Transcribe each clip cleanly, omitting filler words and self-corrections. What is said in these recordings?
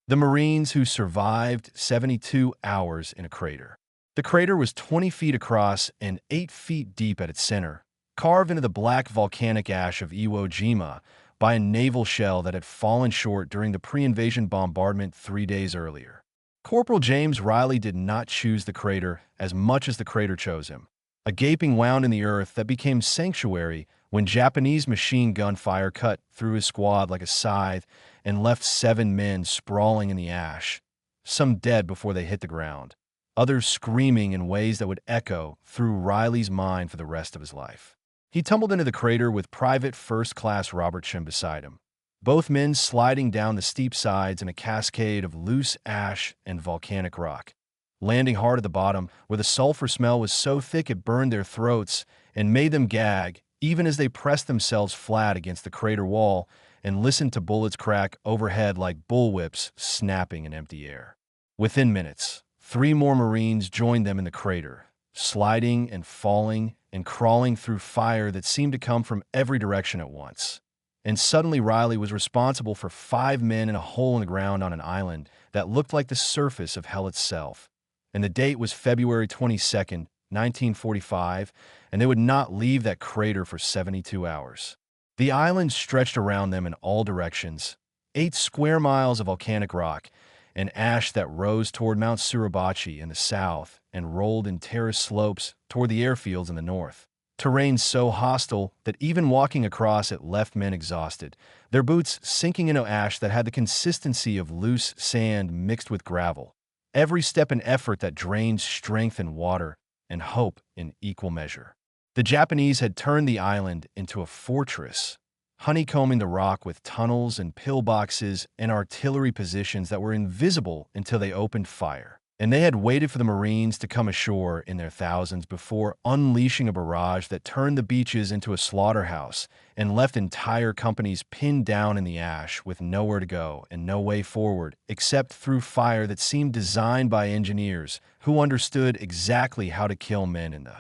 The Marines who survived 72 hours in a crater. The crater was 20 feet across and 8 feet deep at its center, carved into the black volcanic ash of Iwo Jima by a naval shell that had fallen short during the pre-invasion bombardment 3 days earlier. Corporal James Riley did not choose the crater as much as the crater chose him, a gaping wound in the earth that became sanctuary when Japanese machine gun fire cut through his squad like a scythe and left 7 men sprawling in the ash, some dead before they hit the ground, others screaming in ways that would echo through Riley's mind for the rest of his life. He tumbled into the crater with Private First Class Robert Shim beside him, both men sliding down the steep sides in a cascade of loose ash and volcanic rock, landing hard at the bottom where the sulfur smell was so thick it burned their throats and made them gag even as they pressed themselves flat against the crater wall and listened to bullets crack overhead like bullwhips snapping in empty air. Within minutes, 3 more Marines joined them in the crater, sliding and falling and crawling through fire that seemed to come from every direction at once. And suddenly Riley was responsible for 5 men in a hole in the ground on an island that looked like the surface of hell itself. And the date was February 22nd, 1945, and they would not leave that crater for 72 hours. The island stretched around them in all directions, 8 square miles of volcanic rock, and ash that rose toward Mount Suribachi in the south and rolled in terraced slopes toward the airfields in the north. Terrain so hostile that even walking across it left men exhausted, their boots sinking into ash that had the consistency of loose sand mixed with gravel. Every step an effort that drained strength and water and hope in equal measure. The Japanese had turned the island into a fortress, honeycombing the rock with tunnels and pillboxes and artillery positions that were invisible until they opened fire. And they had waited for the Marines to come ashore in their thousands before unleashing a barrage that turned the beaches into a slaughterhouse and left entire companies pinned down in the ash with nowhere to go and no way forward except through fire that seemed designed by engineers who understood exactly how to kill men in the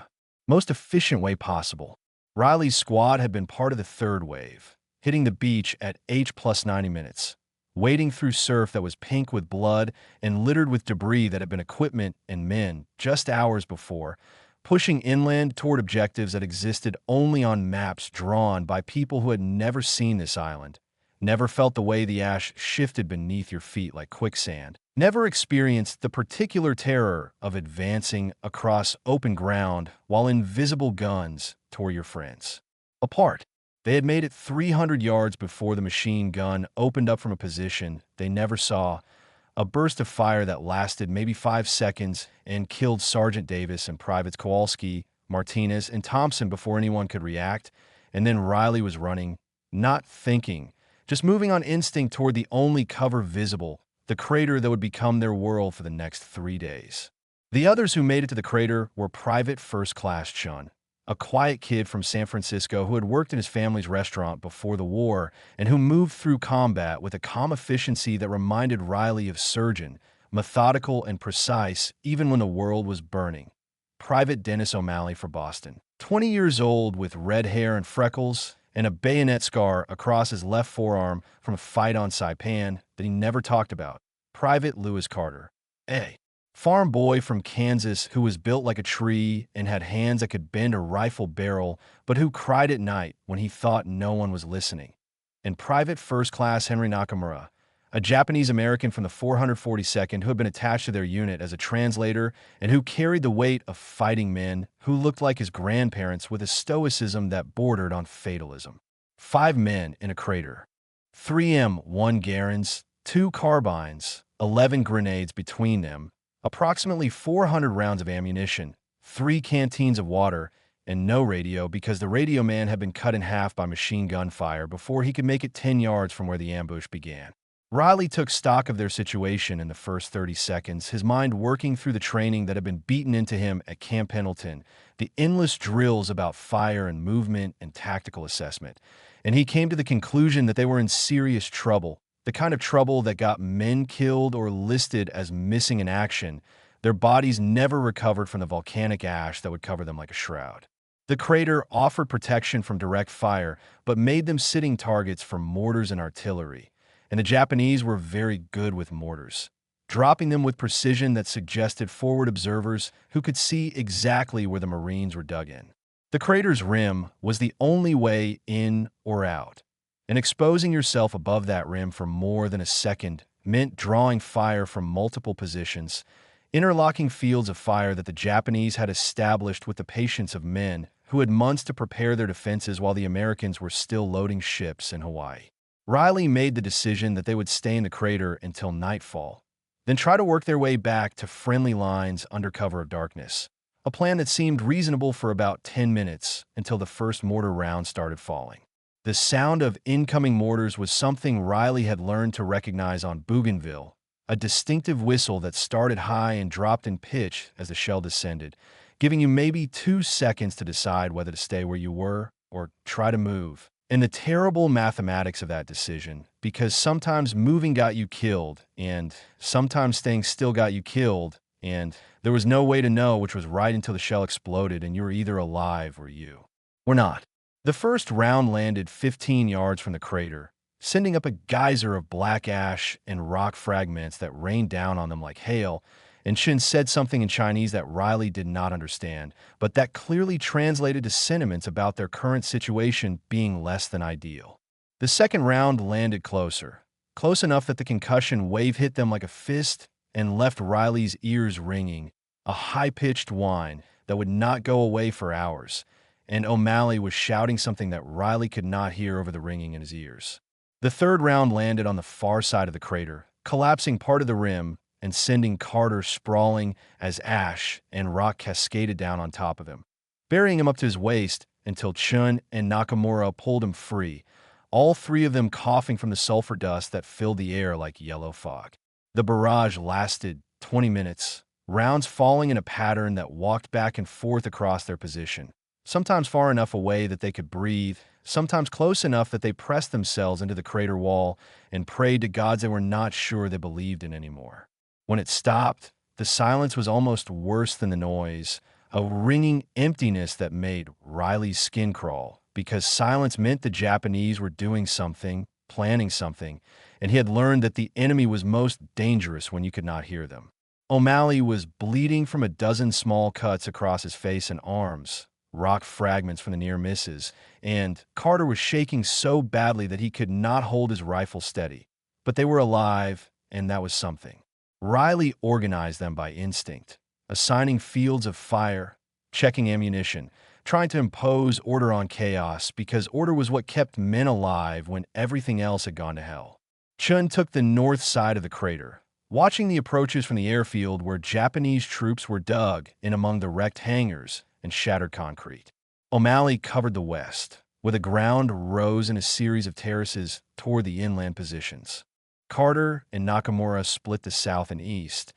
most efficient way possible. Riley's squad had been part of the third wave, hitting the beach at H+ 90 minutes. Wading through surf that was pink with blood and littered with debris that had been equipment and men just hours before, pushing inland toward objectives that existed only on maps drawn by people who had never seen this island, never felt the way the ash shifted beneath your feet like quicksand, never experienced the particular terror of advancing across open ground while invisible guns tore your friends apart. They had made it 300 yards before the machine gun opened up from a position they never saw, a burst of fire that lasted maybe 5 seconds and killed Sergeant Davis and Privates Kowalski, Martinez, and Thompson before anyone could react, and then Riley was running, not thinking, just moving on instinct toward the only cover visible, the crater that would become their world for the next 3 days. The others who made it to the crater were Private First Class Chun, a quiet kid from San Francisco who had worked in his family's restaurant before the war and who moved through combat with a calm efficiency that reminded Riley of Surgeon, methodical and precise even when the world was burning. Private Dennis O'Malley for Boston, 20 years old with red hair and freckles and a bayonet scar across his left forearm from a fight on Saipan that he never talked about. Private Lewis Carter, a farm boy from Kansas who was built like a tree and had hands that could bend a rifle barrel, but who cried at night when he thought no one was listening. And Private First Class Henry Nakamura, a Japanese-American from the 442nd who had been attached to their unit as a translator and who carried the weight of fighting men who looked like his grandparents with a stoicism that bordered on fatalism. 5 men in a crater. 3 M1 Garens, 2 carbines, 11 grenades between them, approximately 400 rounds of ammunition, 3 canteens of water, and no radio because the radio man had been cut in half by machine gun fire before he could make it 10 yards from where the ambush began. Riley took stock of their situation in the first 30 seconds, his mind working through the training that had been beaten into him at Camp Pendleton, the endless drills about fire and movement and tactical assessment, and he came to the conclusion that they were in serious trouble. The kind of trouble that got men killed or listed as missing in action, their bodies never recovered from the volcanic ash that would cover them like a shroud. The crater offered protection from direct fire, but made them sitting targets for mortars and artillery. and the Japanese were very good with mortars, dropping them with precision that suggested forward observers who could see exactly where the Marines were dug in. The crater's rim was the only way in or out, and exposing yourself above that rim for more than a second meant drawing fire from multiple positions, interlocking fields of fire that the Japanese had established with the patience of men who had months to prepare their defenses while the Americans were still loading ships in Hawaii. Riley made the decision that they would stay in the crater until nightfall, then try to work their way back to friendly lines under cover of darkness, a plan that seemed reasonable for about 10 minutes until the first mortar round started falling. The sound of incoming mortars was something Riley had learned to recognize on Bougainville, a distinctive whistle that started high and dropped in pitch as the shell descended, giving you maybe 2 seconds to decide whether to stay where you were or try to move. And the terrible mathematics of that decision, because sometimes moving got you killed, and sometimes staying still got you killed, and there was no way to know which was right until the shell exploded and you were either alive or you were not. The first round landed 15 yards from the crater, sending up a geyser of black ash and rock fragments that rained down on them like hail, and Shin said something in Chinese that Riley did not understand, but that clearly translated to sentiments about their current situation being less than ideal. The second round landed closer, close enough that the concussion wave hit them like a fist and left Riley's ears ringing, a high-pitched whine that would not go away for hours, and O'Malley was shouting something that Riley could not hear over the ringing in his ears. The third round landed on the far side of the crater, collapsing part of the rim and sending Carter sprawling as ash and rock cascaded down on top of him, burying him up to his waist until Chun and Nakamura pulled him free, all three of them coughing from the sulfur dust that filled the air like yellow fog. The barrage lasted 20 minutes, rounds falling in a pattern that walked back and forth across their position, sometimes far enough away that they could breathe, sometimes close enough that they pressed themselves into the crater wall and prayed to gods they were not sure they believed in anymore. When it stopped, the silence was almost worse than the noise, a ringing emptiness that made Riley's skin crawl, because silence meant the Japanese were doing something, planning something, and he had learned that the enemy was most dangerous when you could not hear them. O'Malley was bleeding from a dozen small cuts across his face and arms, rock fragments from the near misses, and Carter was shaking so badly that he could not hold his rifle steady. But they were alive, and that was something. Riley organized them by instinct, assigning fields of fire, checking ammunition, trying to impose order on chaos because order was what kept men alive when everything else had gone to hell. Chun took the north side of the crater, watching the approaches from the airfield where Japanese troops were dug in among the wrecked hangars and shattered concrete. O'Malley covered the west, where the ground rose in a series of terraces toward the inland positions. Carter and Nakamura split the south and east,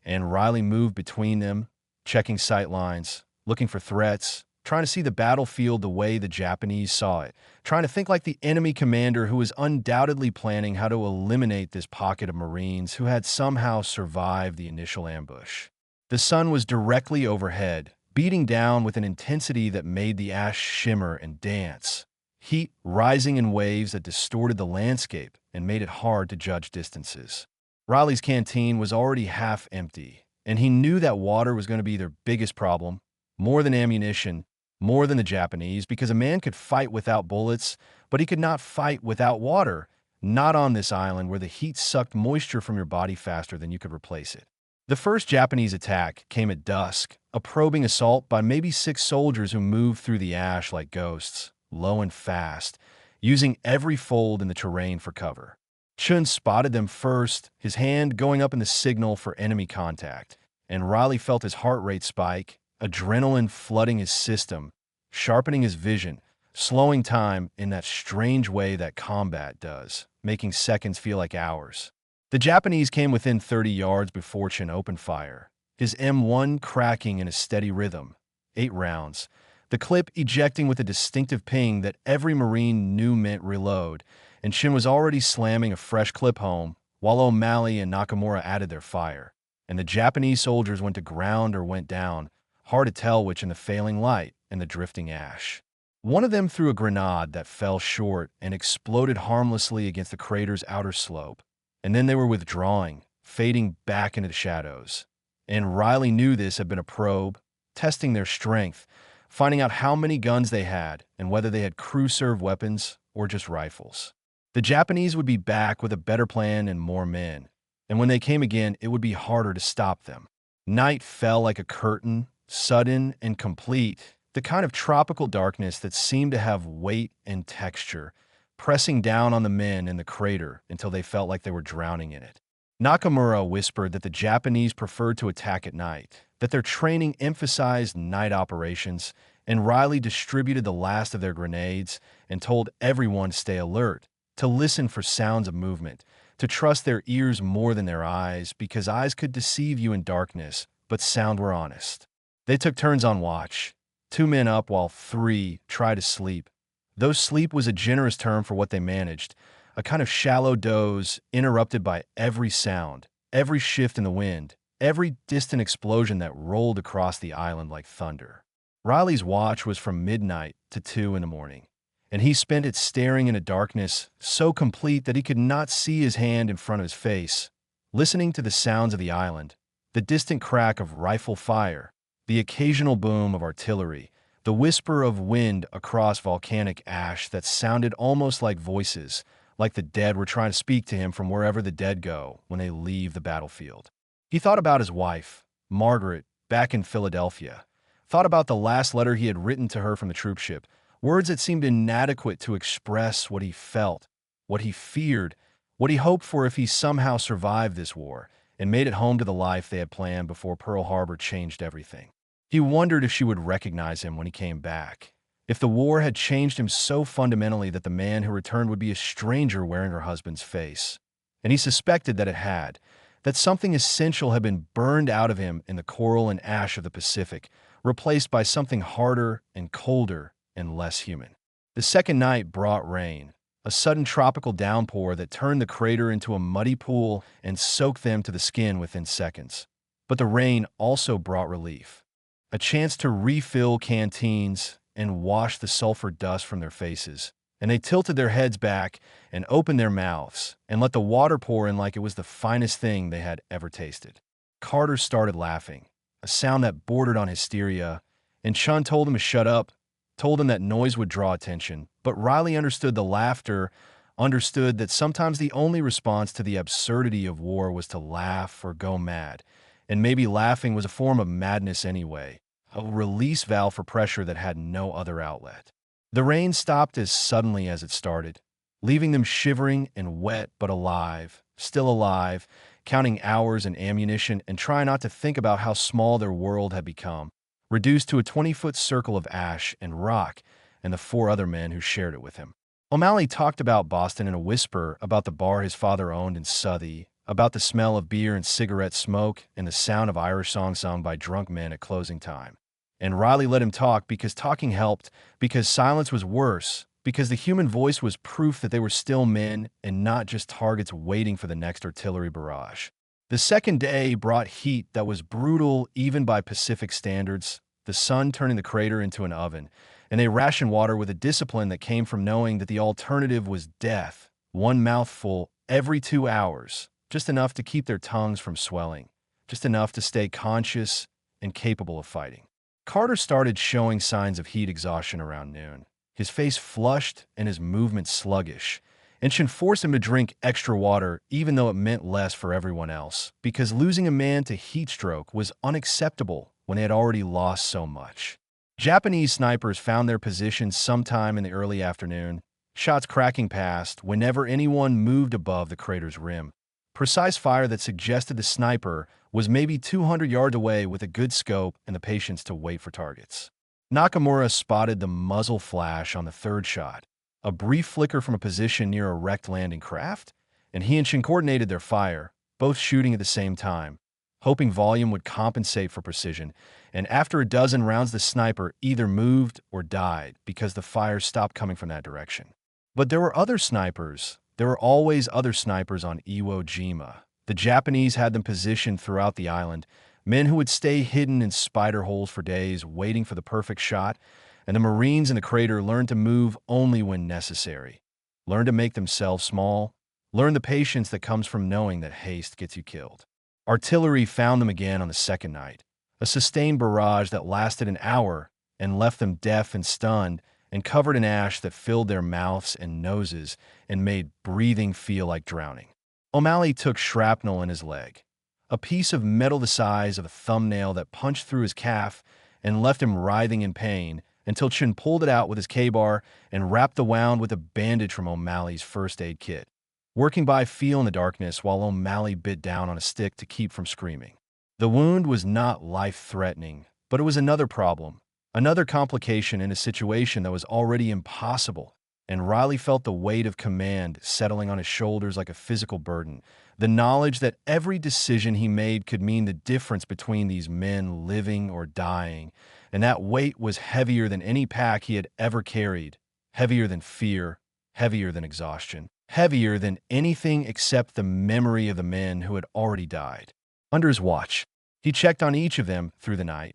and Riley moved between them, checking sight lines, looking for threats, trying to see the battlefield the way the Japanese saw it, trying to think like the enemy commander who was undoubtedly planning how to eliminate this pocket of Marines who had somehow survived the initial ambush. The sun was directly overhead, beating down with an intensity that made the ash shimmer and dance, heat rising in waves that distorted the landscape and made it hard to judge distances. Riley's canteen was already half empty, and he knew that water was going to be their biggest problem, more than ammunition, more than the Japanese, because a man could fight without bullets, but he could not fight without water, not on this island where the heat sucked moisture from your body faster than you could replace it. The first Japanese attack came at dusk, a probing assault by maybe 6 soldiers who moved through the ash like ghosts, low and fast, using every fold in the terrain for cover. Chun spotted them first, his hand going up in the signal for enemy contact, and Riley felt his heart rate spike, adrenaline flooding his system, sharpening his vision, slowing time in that strange way that combat does, making seconds feel like hours. The Japanese came within 30 yards before Chun opened fire, his M1 cracking in a steady rhythm, 8 rounds, the clip ejecting with a distinctive ping that every Marine knew meant reload, and Chun was already slamming a fresh clip home, while O'Malley and Nakamura added their fire, and the Japanese soldiers went to ground or went down, hard to tell which in the failing light and the drifting ash. One of them threw a grenade that fell short and exploded harmlessly against the crater's outer slope. And then they were withdrawing, fading back into the shadows. And Riley knew this had been a probe, testing their strength, finding out how many guns they had and whether they had crew-served weapons or just rifles. The Japanese would be back with a better plan and more men. And when they came again, it would be harder to stop them. Night fell like a curtain, sudden and complete, the kind of tropical darkness that seemed to have weight and texture, pressing down on the men in the crater until they felt like they were drowning in it. Nakamura whispered that the Japanese preferred to attack at night, that their training emphasized night operations, and Riley distributed the last of their grenades and told everyone to stay alert, to listen for sounds of movement, to trust their ears more than their eyes, because eyes could deceive you in darkness, but sound were honest. They took turns on watch, 2 men up while 3 tried to sleep. Though sleep was a generous term for what they managed, a kind of shallow doze interrupted by every sound, every shift in the wind, every distant explosion that rolled across the island like thunder. Riley's watch was from midnight to 2 in the morning, and he spent it staring into darkness so complete that he could not see his hand in front of his face, listening to the sounds of the island, the distant crack of rifle fire, the occasional boom of artillery, the whisper of wind across volcanic ash that sounded almost like voices, like the dead were trying to speak to him from wherever the dead go when they leave the battlefield. He thought about his wife, Margaret, back in Philadelphia, thought about the last letter he had written to her from the troopship, words that seemed inadequate to express what he felt, what he feared, what he hoped for if he somehow survived this war and made it home to the life they had planned before Pearl Harbor changed everything. He wondered if she would recognize him when he came back, if the war had changed him so fundamentally that the man who returned would be a stranger wearing her husband's face. And he suspected that it had, that something essential had been burned out of him in the coral and ash of the Pacific, replaced by something harder and colder and less human. The second night brought rain, a sudden tropical downpour that turned the crater into a muddy pool and soaked them to the skin within seconds. But the rain also brought relief, a chance to refill canteens and wash the sulfur dust from their faces, and they tilted their heads back and opened their mouths and let the water pour in like it was the finest thing they had ever tasted. Carter started laughing, a sound that bordered on hysteria, and Chun told him to shut up, told him that noise would draw attention, but Riley understood the laughter, understood that sometimes the only response to the absurdity of war was to laugh or go mad, and maybe laughing was a form of madness anyway, a release valve for pressure that had no other outlet. The rain stopped as suddenly as it started, leaving them shivering and wet but alive, still alive, counting hours and ammunition and trying not to think about how small their world had become, reduced to a 20-foot circle of ash and rock and the 4 other men who shared it with him. O'Malley talked about Boston in a whisper, about the bar his father owned in Southie, about the smell of beer and cigarette smoke and the sound of Irish songs sung by drunk men at closing time. And Riley let him talk because talking helped, because silence was worse, because the human voice was proof that they were still men and not just targets waiting for the next artillery barrage. The second day brought heat that was brutal even by Pacific standards, the sun turning the crater into an oven, and they rationed water with a discipline that came from knowing that the alternative was death, 1 mouthful every 2 hours, just enough to keep their tongues from swelling, just enough to stay conscious and capable of fighting. Carter started showing signs of heat exhaustion around noon, his face flushed and his movement sluggish, and Shin forced him to drink extra water even though it meant less for everyone else, because losing a man to heat stroke was unacceptable when they had already lost so much. Japanese snipers found their positions sometime in the early afternoon, shots cracking past whenever anyone moved above the crater's rim. Precise fire that suggested the sniper was maybe 200 yards away with a good scope and the patience to wait for targets. Nakamura spotted the muzzle flash on the 3rd shot, a brief flicker from a position near a wrecked landing craft, and he and Shin coordinated their fire, both shooting at the same time, hoping volume would compensate for precision, and after a dozen rounds the sniper either moved or died because the fire stopped coming from that direction. But there were other snipers. There were always other snipers on Iwo Jima. The Japanese had them positioned throughout the island, men who would stay hidden in spider holes for days waiting for the perfect shot, and the Marines in the crater learned to move only when necessary, learned to make themselves small, learned the patience that comes from knowing that haste gets you killed. Artillery found them again on the second night, a sustained barrage that lasted an hour and left them deaf and stunned and covered in ash that filled their mouths and noses and made breathing feel like drowning. O'Malley took shrapnel in his leg, a piece of metal the size of a thumbnail that punched through his calf and left him writhing in pain until Chin pulled it out with his K-bar and wrapped the wound with a bandage from O'Malley's first aid kit, working by feel in the darkness while O'Malley bit down on a stick to keep from screaming. The wound was not life-threatening, but it was another problem, another complication in a situation that was already impossible, and Riley felt the weight of command settling on his shoulders like a physical burden, the knowledge that every decision he made could mean the difference between these men living or dying, and that weight was heavier than any pack he had ever carried, heavier than fear, heavier than exhaustion, heavier than anything except the memory of the men who had already died. Under his watch, he checked on each of them through the night,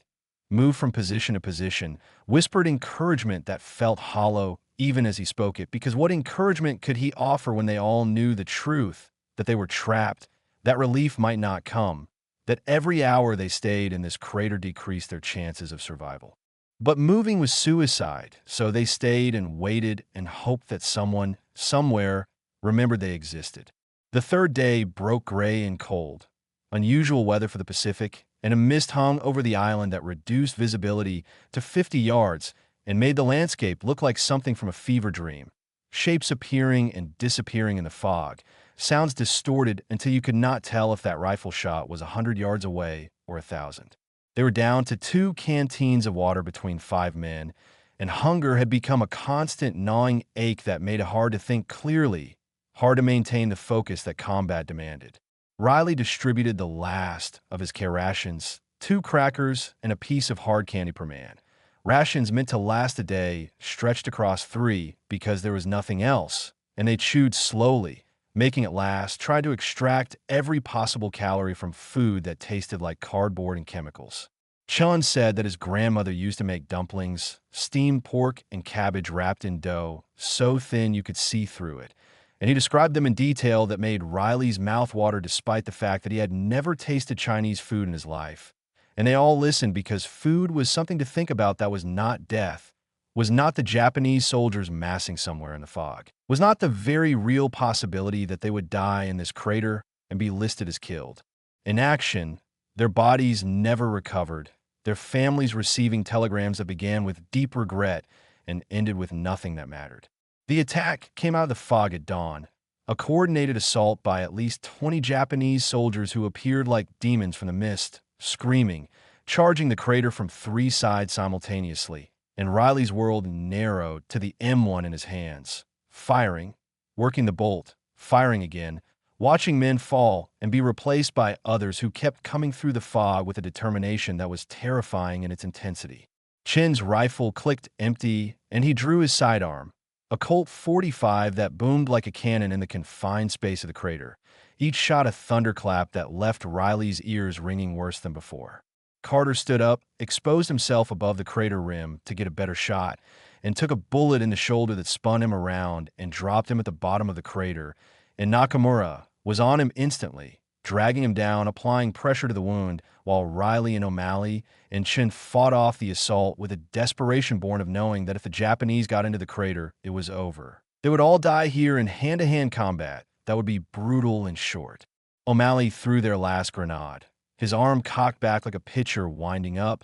moved from position to position, whispered encouragement that felt hollow even as he spoke it, because what encouragement could he offer when they all knew the truth, that they were trapped, that relief might not come, that every hour they stayed in this crater decreased their chances of survival. But moving was suicide, so they stayed and waited and hoped that someone, somewhere, remembered they existed. The third day broke gray and cold, unusual weather for the Pacific, and a mist hung over the island that reduced visibility to 50 yards and made the landscape look like something from a fever dream. Shapes appearing and disappearing in the fog, sounds distorted until you could not tell if that rifle shot was 100 yards away or 1,000. They were down to 2 canteens of water between 5 men, and hunger had become a constant gnawing ache that made it hard to think clearly, hard to maintain the focus that combat demanded. Riley distributed the last of his care rations, 2 crackers and a piece of hard candy per man. Rations meant to last a day, stretched across 3 because there was nothing else, and they chewed slowly, making it last, tried to extract every possible calorie from food that tasted like cardboard and chemicals. Chun said that his grandmother used to make dumplings, steamed pork and cabbage wrapped in dough, so thin you could see through it, and he described them in detail that made Riley's mouth water despite the fact that he had never tasted Chinese food in his life. And they all listened because food was something to think about that was not death, was not the Japanese soldiers massing somewhere in the fog, was not the very real possibility that they would die in this crater and be listed as killed. In action, their bodies never recovered, their families receiving telegrams that began with deep regret and ended with nothing that mattered. The attack came out of the fog at dawn, a coordinated assault by at least 20 Japanese soldiers who appeared like demons from the mist, screaming, charging the crater from 3 sides simultaneously, and Riley's world narrowed to the M1 in his hands, firing, working the bolt, firing again, watching men fall and be replaced by others who kept coming through the fog with a determination that was terrifying in its intensity. Chin's rifle clicked empty, and he drew his sidearm, a Colt 45 that boomed like a cannon in the confined space of the crater. Each shot a thunderclap that left Riley's ears ringing worse than before. Carter stood up, exposed himself above the crater rim to get a better shot, and took a bullet in the shoulder that spun him around and dropped him at the bottom of the crater, and Nakamura was on him instantly, dragging him down, applying pressure to the wound, while Riley and O'Malley and Chin fought off the assault with a desperation born of knowing that if the Japanese got into the crater, it was over. They would all die here in hand-to-hand combat that would be brutal and short. O'Malley threw their last grenade, his arm cocked back like a pitcher winding up,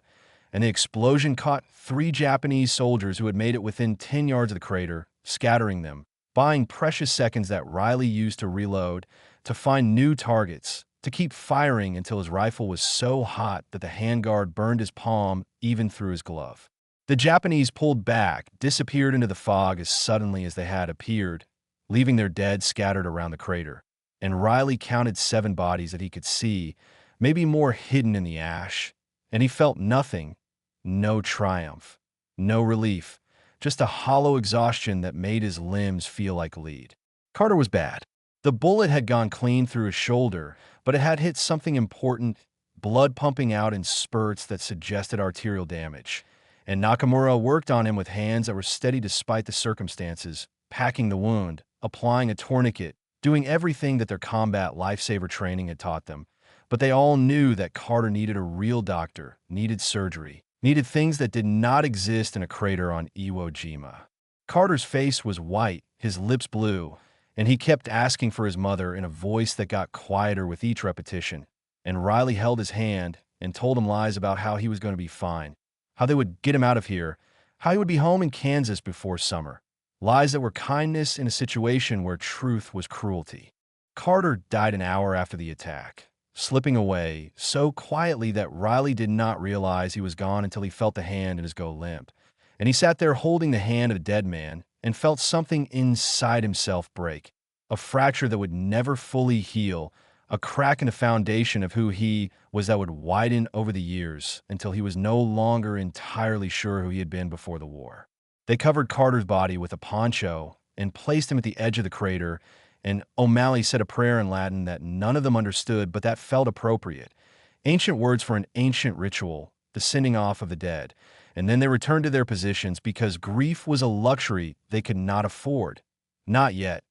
and the explosion caught 3 Japanese soldiers who had made it within 10 yards of the crater, scattering them, buying precious seconds that Riley used to reload, to find new targets, to keep firing until his rifle was so hot that the handguard burned his palm even through his glove. The Japanese pulled back, disappeared into the fog as suddenly as they had appeared, leaving their dead scattered around the crater, and Riley counted 7 bodies that he could see, maybe more hidden in the ash, and he felt nothing, no triumph, no relief, just a hollow exhaustion that made his limbs feel like lead. Carter was bad. The bullet had gone clean through his shoulder, but it had hit something important, blood pumping out in spurts that suggested arterial damage. and Nakamura worked on him with hands that were steady despite the circumstances, packing the wound, applying a tourniquet, doing everything that their combat lifesaver training had taught them. But they all knew that Carter needed a real doctor, needed surgery, needed things that did not exist in a crater on Iwo Jima. Carter's face was white, his lips blue, and he kept asking for his mother in a voice that got quieter with each repetition. And Riley held his hand and told him lies about how he was going to be fine, how they would get him out of here, how he would be home in Kansas before summer. Lies that were kindness in a situation where truth was cruelty. Carter died an hour after the attack, slipping away so quietly that Riley did not realize he was gone until he felt the hand in his go limp. And he sat there holding the hand of a dead man and felt something inside himself break, a fracture that would never fully heal, a crack in the foundation of who he was that would widen over the years until he was no longer entirely sure who he had been before the war. They covered Carter's body with a poncho and placed him at the edge of the crater, and O'Malley said a prayer in Latin that none of them understood, but that felt appropriate. Ancient words for an ancient ritual, the sending off of the dead. And then they returned to their positions because grief was a luxury they could not afford. Not yet.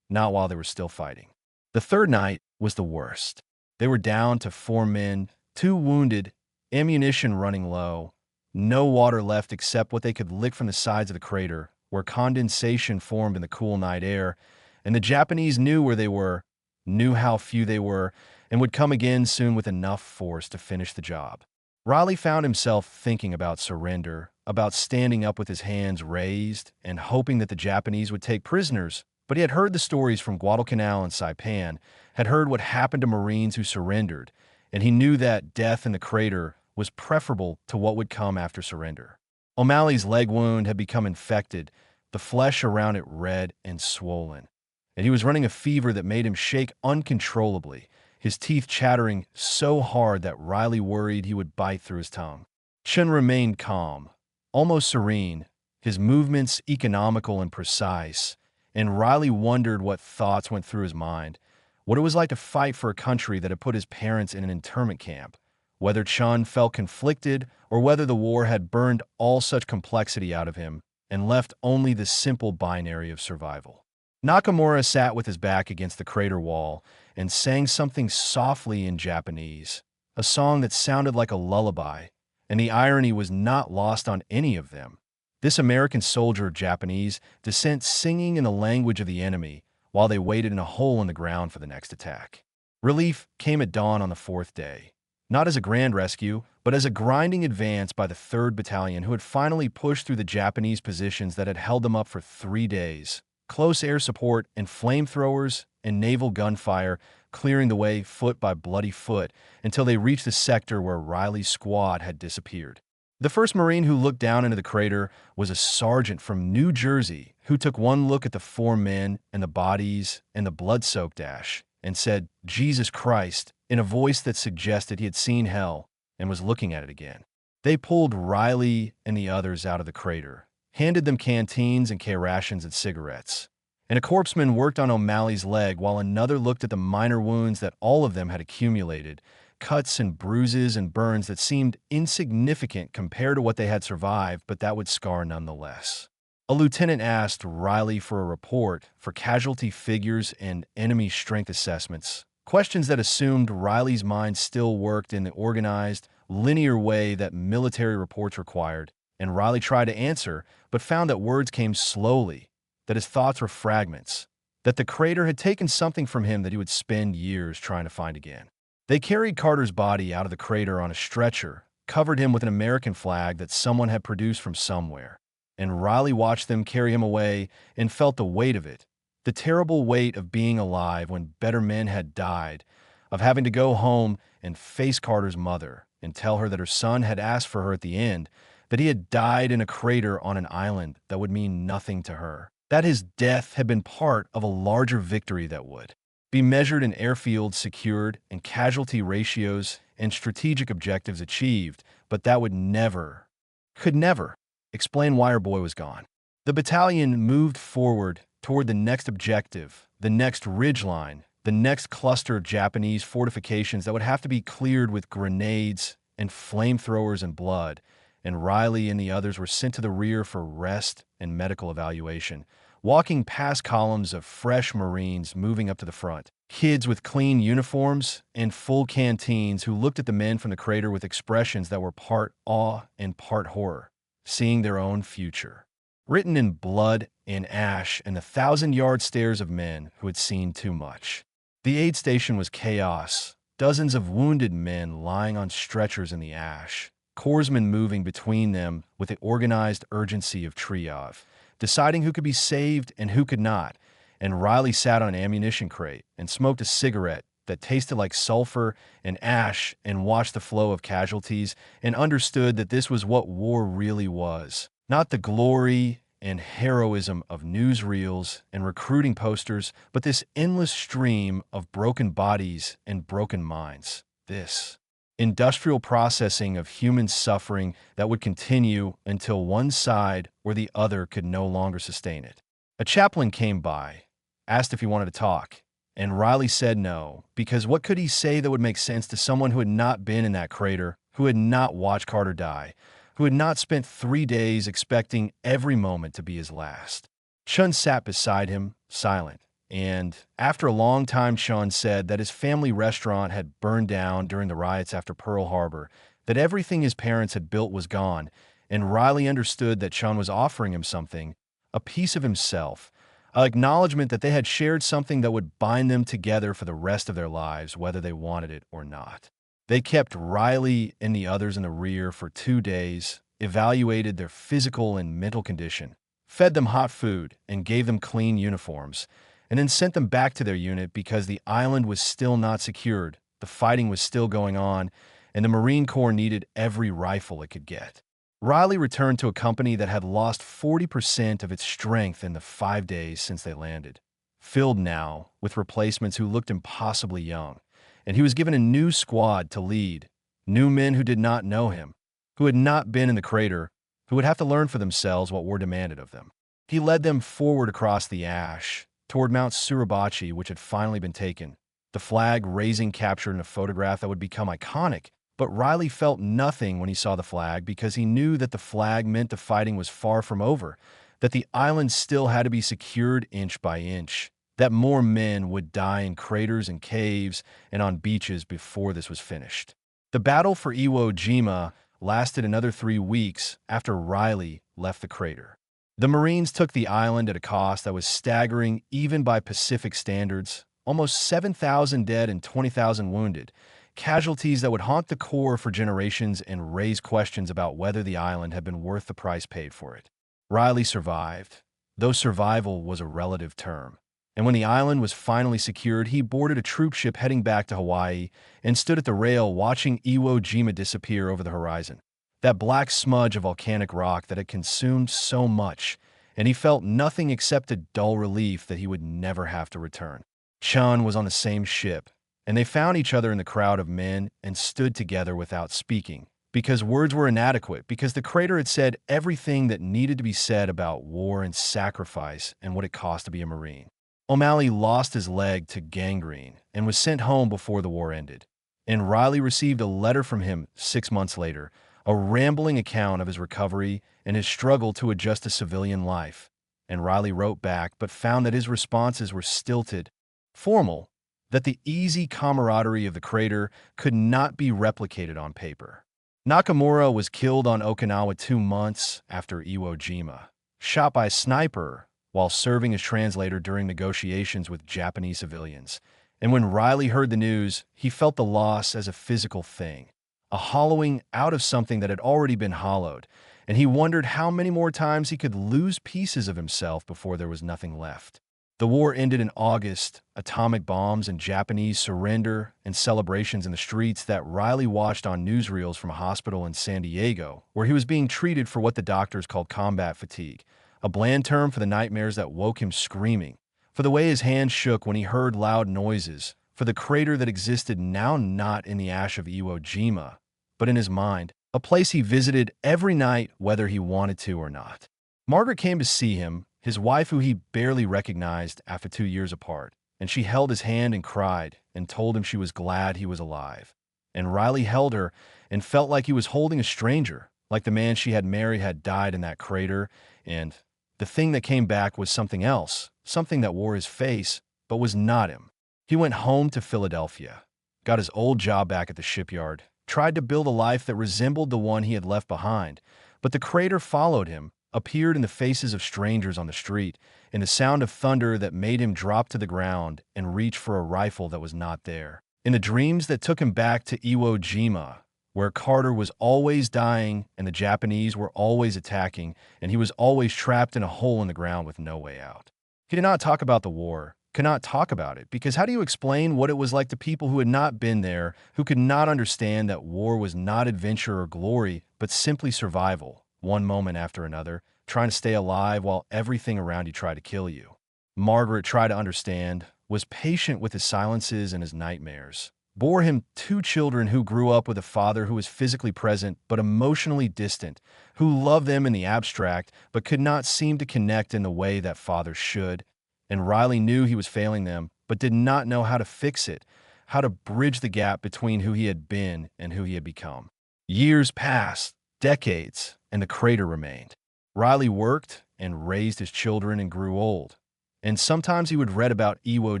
Not while they were still fighting. The third night was the worst. They were down to 4 men, 2 wounded, ammunition running low, no water left except what they could lick from the sides of the crater, where condensation formed in the cool night air, and the Japanese knew where they were, knew how few they were, and would come again soon with enough force to finish the job. Riley found himself thinking about surrender, about standing up with his hands raised and hoping that the Japanese would take prisoners, but he had heard the stories from Guadalcanal and Saipan, had heard what happened to Marines who surrendered, and he knew that death in the crater was preferable to what would come after surrender. O'Malley's leg wound had become infected, the flesh around it red and swollen, and he was running a fever that made him shake uncontrollably, his teeth chattering so hard that Riley worried he would bite through his tongue. Chun remained calm, almost serene, his movements economical and precise, and Riley wondered what thoughts went through his mind, what it was like to fight for a country that had put his parents in an internment camp, whether Chun felt conflicted or whether the war had burned all such complexity out of him and left only the simple binary of survival. Nakamura sat with his back against the crater wall and sang something softly in Japanese, a song that sounded like a lullaby, and the irony was not lost on any of them. This American soldier of Japanese descent singing in the language of the enemy while they waited in a hole in the ground for the next attack. Relief came at dawn on the 4th day. Not as a grand rescue, but as a grinding advance by the 3rd Battalion who had finally pushed through the Japanese positions that had held them up for 3 days. Close air support and flamethrowers and naval gunfire clearing the way foot by bloody foot until they reached the sector where Riley's squad had disappeared. The first Marine who looked down into the crater was a sergeant from New Jersey who took one look at the 4 men and the bodies and the blood-soaked ash and said, "Jesus Christ," in a voice that suggested he had seen hell and was looking at it again. They pulled Riley and the others out of the crater, handed them canteens and K-rations and cigarettes. And a corpsman worked on O'Malley's leg while another looked at the minor wounds that all of them had accumulated, cuts and bruises and burns that seemed insignificant compared to what they had survived, but that would scar nonetheless. A lieutenant asked Riley for a report for casualty figures and enemy strength assessments, questions that assumed Riley's mind still worked in the organized, linear way that military reports required, and Riley tried to answer, but found that words came slowly, that his thoughts were fragments, that the crater had taken something from him that he would spend years trying to find again. They carried Carter's body out of the crater on a stretcher, covered him with an American flag that someone had produced from somewhere, and Riley watched them carry him away and felt the weight of it, the terrible weight of being alive when better men had died, of having to go home and face Carter's mother and tell her that her son had asked for her at the end, that he had died in a crater on an island that would mean nothing to her, that his death had been part of a larger victory that would be measured in airfields secured and casualty ratios and strategic objectives achieved, but that would never, could never, explain why her boy was gone. The battalion moved forward toward the next objective, the next ridgeline, the next cluster of Japanese fortifications that would have to be cleared with grenades and flamethrowers and blood, and Riley and the others were sent to the rear for rest and medical evaluation, walking past columns of fresh Marines moving up to the front. Kids with clean uniforms and full canteens who looked at the men from the crater with expressions that were part awe and part horror, seeing their own future. Written in blood and ash and 1,000-yard stares of men who had seen too much. The aid station was chaos, dozens of wounded men lying on stretchers in the ash, corpsmen moving between them with the organized urgency of triage, deciding who could be saved and who could not. And Riley sat on an ammunition crate and smoked a cigarette that tasted like sulfur and ash and watched the flow of casualties and understood that this was what war really was. Not the glory and heroism of newsreels and recruiting posters, but this endless stream of broken bodies and broken minds. This industrial processing of human suffering that would continue until one side or the other could no longer sustain it. A chaplain came by, asked if he wanted to talk, and Riley said no, because what could he say that would make sense to someone who had not been in that crater, who had not watched Carter die, who had not spent 3 days expecting every moment to be his last? Chun sat beside him, silent, and after a long time Chun said that his family restaurant had burned down during the riots after Pearl Harbor, that everything his parents had built was gone, and Riley understood that Chun was offering him something, a piece of himself, an acknowledgement that they had shared something that would bind them together for the rest of their lives, whether they wanted it or not. They kept Riley and the others in the rear for 2 days, evaluated their physical and mental condition, fed them hot food, and gave them clean uniforms, and then sent them back to their unit because the island was still not secured, the fighting was still going on, and the Marine Corps needed every rifle it could get. Riley returned to a company that had lost 40% of its strength in the 5 days since they landed, filled now with replacements who looked impossibly young, and he was given a new squad to lead, new men who did not know him, who had not been in the crater, who would have to learn for themselves what war demanded of them. He led them forward across the ash, toward Mount Suribachi, which had finally been taken, the flag raising captured in a photograph that would become iconic. But Riley felt nothing when he saw the flag because he knew that the flag meant the fighting was far from over, that the island still had to be secured inch by inch, that more men would die in craters and caves and on beaches before this was finished. The battle for Iwo Jima lasted another 3 weeks after Riley left the crater. The Marines took the island at a cost that was staggering even by Pacific standards, almost 7,000 dead and 20,000 wounded, casualties that would haunt the Corps for generations and raise questions about whether the island had been worth the price paid for it. Riley survived, though survival was a relative term. And when the island was finally secured, he boarded a troop ship heading back to Hawaii and stood at the rail watching Iwo Jima disappear over the horizon. That black smudge of volcanic rock that had consumed so much, and he felt nothing except a dull relief that he would never have to return. Chun was on the same ship, and they found each other in the crowd of men and stood together without speaking, because words were inadequate, because the crater had said everything that needed to be said about war and sacrifice and what it cost to be a Marine. O'Malley lost his leg to gangrene and was sent home before the war ended, and Riley received a letter from him 6 months later, a rambling account of his recovery and his struggle to adjust to civilian life. And Riley wrote back, but found that his responses were stilted, formal, that the easy camaraderie of the crater could not be replicated on paper. Nakamura was killed on Okinawa 2 months after Iwo Jima, shot by a sniper while serving as translator during negotiations with Japanese civilians. And when Riley heard the news, he felt the loss as a physical thing, a hollowing out of something that had already been hollowed, and he wondered how many more times he could lose pieces of himself before there was nothing left. The war ended in August, atomic bombs and Japanese surrender and celebrations in the streets that Riley watched on newsreels from a hospital in San Diego, where he was being treated for what the doctors called combat fatigue, a bland term for the nightmares that woke him screaming, for the way his hands shook when he heard loud noises, for the crater that existed now not in the ash of Iwo Jima, but in his mind, a place he visited every night whether he wanted to or not. Margaret came to see him, his wife who he barely recognized after 2 years apart, and she held his hand and cried and told him she was glad he was alive. And Riley held her and felt like he was holding a stranger, Like the man she had married had died in that crater, and the thing that came back was something else, something that wore his face, but was not him. He went home to Philadelphia, got his old job back at the shipyard, tried to build a life that resembled the one he had left behind, but the crater followed him, appeared in the faces of strangers on the street, in the sound of thunder that made him drop to the ground and reach for a rifle that was not there. In the dreams that took him back to Iwo Jima, where Carter was always dying and the Japanese were always attacking, and he was always trapped in a hole in the ground with no way out. He did not talk about the war, could not talk about it, because how do you explain what it was like to people who had not been there, who could not understand that war was not adventure or glory, but simply survival, one moment after another, trying to stay alive while everything around you tried to kill you? Margaret tried to understand, was patient with his silences and his nightmares, bore him 2 children who grew up with a father who was physically present but emotionally distant, who loved them in the abstract but could not seem to connect in the way that fathers should. And Riley knew he was failing them, but did not know how to fix it, how to bridge the gap between who he had been and who he had become. Years passed, decades, and the crater remained. Riley worked and raised his children and grew old. And sometimes he would read about Iwo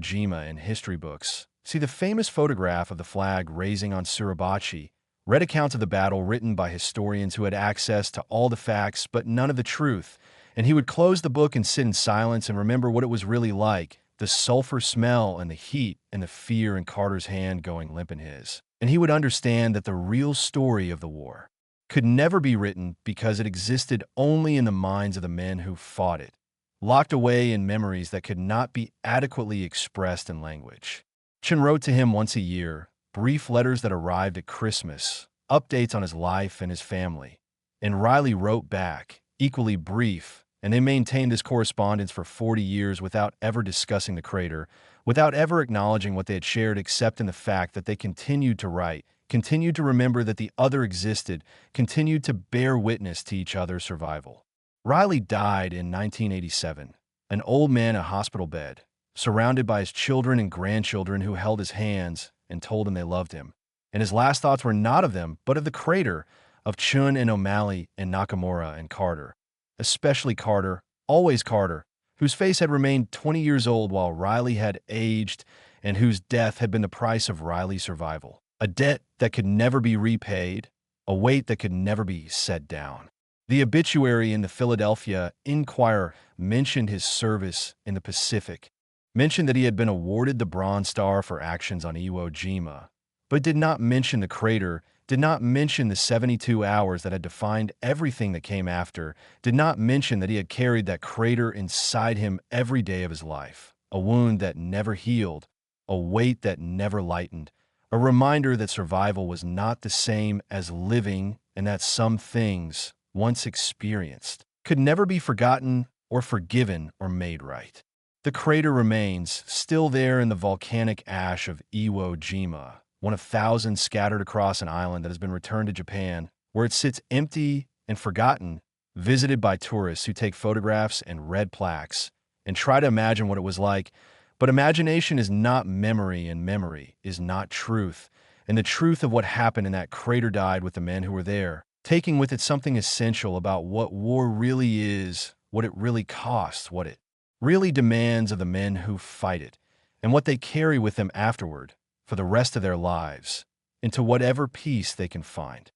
Jima in history books, see the famous photograph of the flag raising on Suribachi, read accounts of the battle written by historians who had access to all the facts but none of the truth, and he would close the book and sit in silence and remember what it was really like, the sulfur smell and the heat and the fear in Carter's hand going limp in his. And he would understand that the real story of the war could never be written because it existed only in the minds of the men who fought it, locked away in memories that could not be adequately expressed in language. Chen wrote to him once a year, brief letters that arrived at Christmas, updates on his life and his family. And Riley wrote back, equally brief, and they maintained this correspondence for 40 years without ever discussing the crater, without ever acknowledging what they had shared except in the fact that they continued to write, continued to remember that the other existed, continued to bear witness to each other's survival. Riley died in 1987, an old man in a hospital bed, surrounded by his children and grandchildren who held his hands and told him they loved him. And his last thoughts were not of them, but of the crater, of Chun and O'Malley and Nakamura and Carter. Especially Carter, always Carter, whose face had remained 20 years old while Riley had aged and whose death had been the price of Riley's survival. A debt that could never be repaid, a weight that could never be set down. The obituary in the Philadelphia Inquirer mentioned his service in the Pacific, mentioned that he had been awarded the Bronze Star for actions on Iwo Jima, but did not mention the crater, did not mention the 72 hours that had defined everything that came after, did not mention that he had carried that crater inside him every day of his life, a wound that never healed, a weight that never lightened, a reminder that survival was not the same as living and that some things, once experienced, could never be forgotten or forgiven or made right. The crater remains, still there in the volcanic ash of Iwo Jima, one of thousands scattered across an island that has been returned to Japan, where it sits empty and forgotten, visited by tourists who take photographs and read plaques, and try to imagine what it was like. But imagination is not memory, and memory is not truth. And the truth of what happened in that crater died with the men who were there, taking with it something essential about what war really is, what it really costs, what it really demands of the men who fight it, and what they carry with them afterward, for the rest of their lives, into whatever peace they can find.